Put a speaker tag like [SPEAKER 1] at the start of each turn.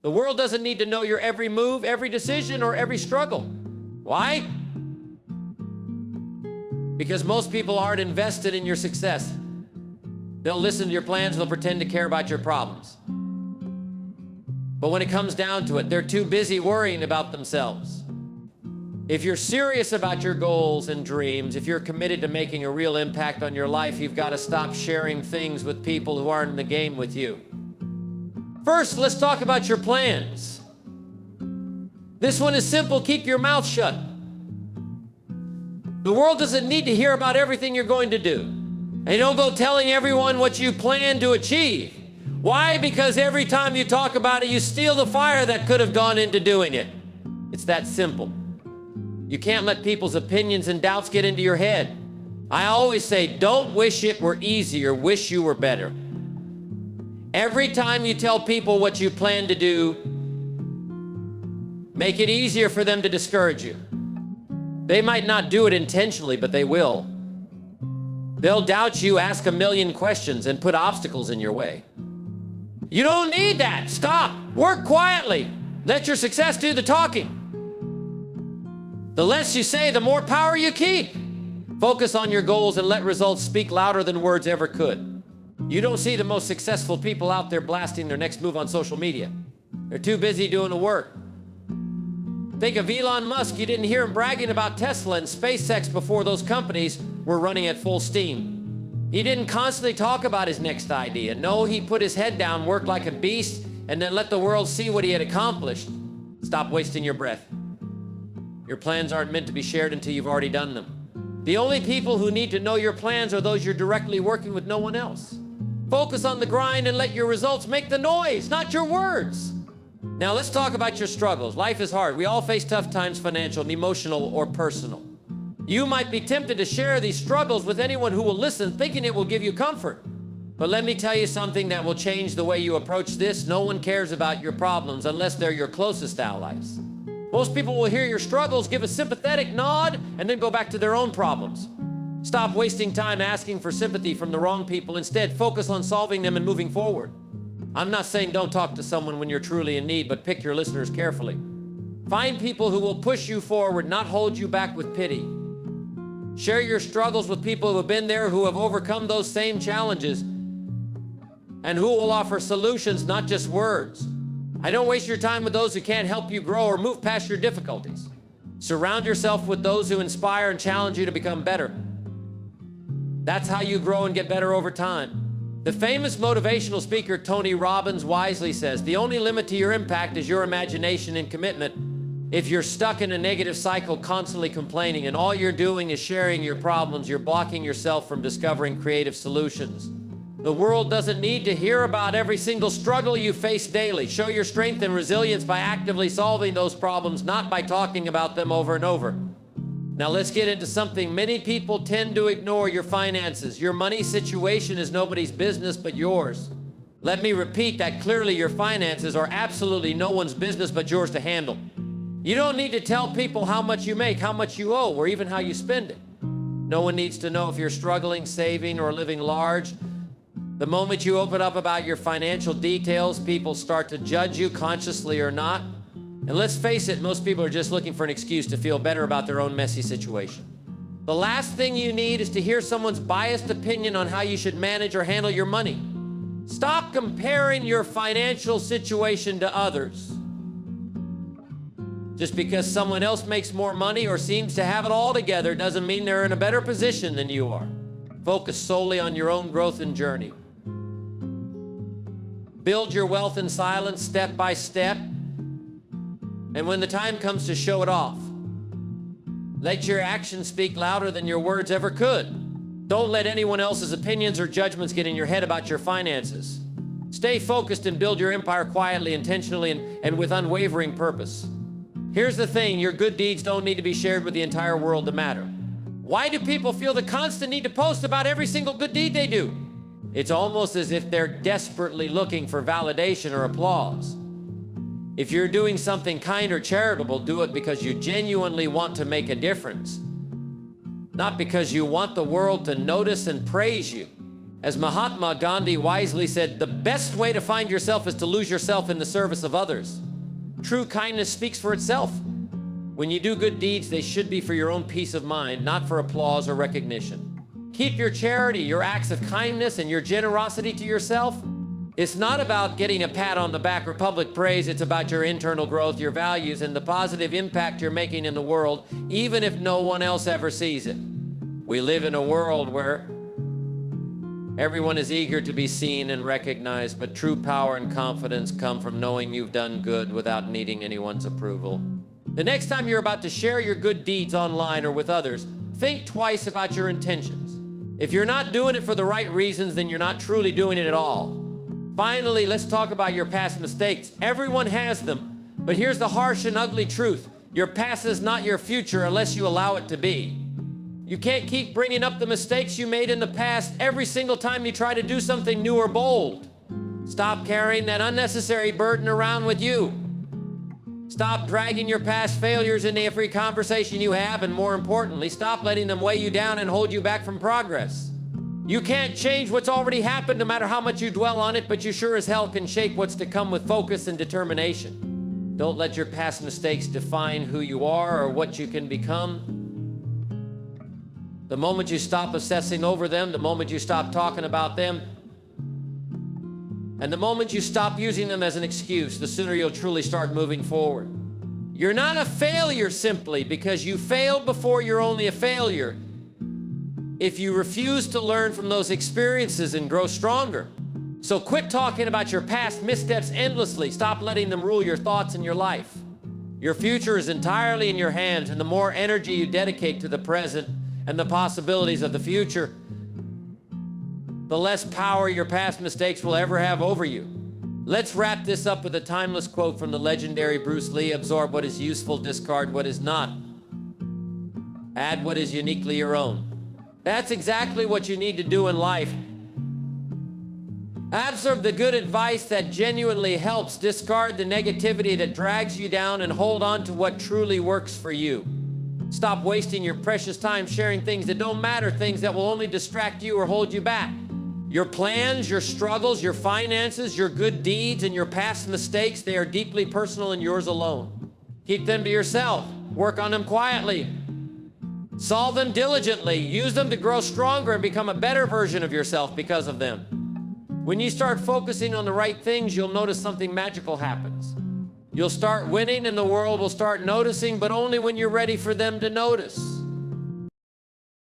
[SPEAKER 1] The world doesn't need to know your every move, every decision, or every struggle. Why? Because most people aren't invested in your success. They'll listen to your plans, they'll pretend to care about your problems. But when it comes down to it, they're too busy worrying about themselves. If you're serious about your goals and dreams, if you're committed to making a real impact on your life, you've got to stop sharing things with people who aren't in the game with you. First, let's talk about your plans. This one is simple. Keep your mouth shut. The world doesn't need to hear about everything you're going to do. And you don't go telling everyone what you plan to achieve. Why? Because every time you talk about it, you steal the fire that could have gone into doing it. It's that simple. You can't let people's opinions and doubts get into your head. I always say, don't wish it were easier, wish you were better. Every time you tell people what you plan to do, make it easier for them to discourage you. They might not do it intentionally, but they will. They'll doubt you, ask a million questions, and put obstacles in your way. You don't need that. Stop. Work quietly. Let your success do the talking. The less you say, the more power you keep. Focus on your goals and let results speak louder than words ever could. You don't see the most successful people out there blasting their next move on social media. They're too busy doing the work. Think of Elon Musk. You didn't hear him bragging about Tesla and SpaceX before those companies were running at full steam. He didn't constantly talk about his next idea. No, he put his head down, worked like a beast, and then let the world see what he had accomplished. Stop wasting your breath. Your plans aren't meant to be shared until you've already done them. The only people who need to know your plans are those you're directly working with, no one else. Focus on the grind and let your results make the noise, not your words. Now let's talk about your struggles. Life is hard. We all face tough times, financial, emotional, or personal. You might be tempted to share these struggles with anyone who will listen, thinking it will give you comfort. But let me tell you something that will change the way you approach this. No one cares about your problems unless they're your closest allies. Most people will hear your struggles, give a sympathetic nod, and then go back to their own problems. Stop wasting time asking for sympathy from the wrong people. Instead, focus on solving them and moving forward. I'm not saying don't talk to someone when you're truly in need, but pick your listeners carefully. Find people who will push you forward, not hold you back with pity. Share your struggles with people who have been there, who have overcome those same challenges, and who will offer solutions, not just words. I don't waste your time with those who can't help you grow or move past your difficulties. Surround yourself with those who inspire and challenge you to become better. That's how you grow and get better over time. The famous motivational speaker Tony Robbins wisely says, the only limit to your impact is your imagination and commitment. If you're stuck in a negative cycle, constantly complaining, and all you're doing is sharing your problems, you're blocking yourself from discovering creative solutions. The world doesn't need to hear about every single struggle you face daily. Show your strength and resilience by actively solving those problems, not by talking about them over and over. Now let's get into something many people tend to ignore: your finances. Your money situation is nobody's business but yours. Let me repeat that clearly. Your finances are absolutely no one's business but yours to handle. You don't need to tell people how much you make, how much you owe, or even how you spend it. No one needs to know if you're struggling, saving, or living large. The moment you open up about your financial details, people start to judge you, consciously or not. And let's face it, most people are just looking for an excuse to feel better about their own messy situation. The last thing you need is to hear someone's biased opinion on how you should manage or handle your money. Stop comparing your financial situation to others. Just because someone else makes more money or seems to have it all together doesn't mean they're in a better position than you are. Focus solely on your own growth and journey. Build your wealth in silence, step by step. And when the time comes to show it off, let your actions speak louder than your words ever could. Don't let anyone else's opinions or judgments get in your head about your finances. Stay focused and build your empire quietly, intentionally, and with unwavering purpose. Here's the thing: your good deeds don't need to be shared with the entire world to matter. Why do people feel the constant need to post about every single good deed they do? It's almost as if they're desperately looking for validation or applause. If you're doing something kind or charitable, do it because you genuinely want to make a difference, not because you want the world to notice and praise you. As Mahatma Gandhi wisely said, the best way to find yourself is to lose yourself in the service of others. True kindness speaks for itself. When you do good deeds, they should be for your own peace of mind, not for applause or recognition. Keep your charity, your acts of kindness, and your generosity to yourself. It's not about getting a pat on the back or public praise. It's about your internal growth, your values, and the positive impact you're making in the world, even if no one else ever sees it. We live in a world where everyone is eager to be seen and recognized, but true power and confidence come from knowing you've done good without needing anyone's approval. The next time you're about to share your good deeds online or with others, think twice about your intentions. If you're not doing it for the right reasons, then you're not truly doing it at all. Finally, let's talk about your past mistakes. Everyone has them, but here's the harsh and ugly truth. Your past is not your future unless you allow it to be. You can't keep bringing up the mistakes you made in the past every single time you try to do something new or bold. Stop carrying that unnecessary burden around with you. Stop dragging your past failures into every conversation you have, and more importantly, stop letting them weigh you down and hold you back from progress. You can't change what's already happened no matter how much you dwell on it, but you sure as hell can shape what's to come with focus and determination. Don't let your past mistakes define who you are or what you can become. The moment you stop obsessing over them, the moment you stop talking about them, and the moment you stop using them as an excuse, the sooner you'll truly start moving forward. You're not a failure simply because you failed before. You're only a failure if you refuse to learn from those experiences and grow stronger. So quit talking about your past missteps endlessly. Stop letting them rule your thoughts and your life. Your future is entirely in your hands, and the more energy you dedicate to the present and the possibilities of the future, the less power your past mistakes will ever have over you. Let's wrap this up with a timeless quote from the legendary Bruce Lee: absorb what is useful, discard what is not. Add what is uniquely your own. That's exactly what you need to do in life. Absorb the good advice that genuinely helps, discard the negativity that drags you down, and hold on to what truly works for you. Stop wasting your precious time sharing things that don't matter, things that will only distract you or hold you back. Your plans, your struggles, your finances, your good deeds, and your past mistakes, they are deeply personal and yours alone. Keep them to yourself. Work on them quietly. Solve them diligently. Use them to grow stronger and become a better version of yourself because of them. When you start focusing on the right things, you'll notice something magical happens. You'll start winning and the world will start noticing, but only when you're ready for them to notice.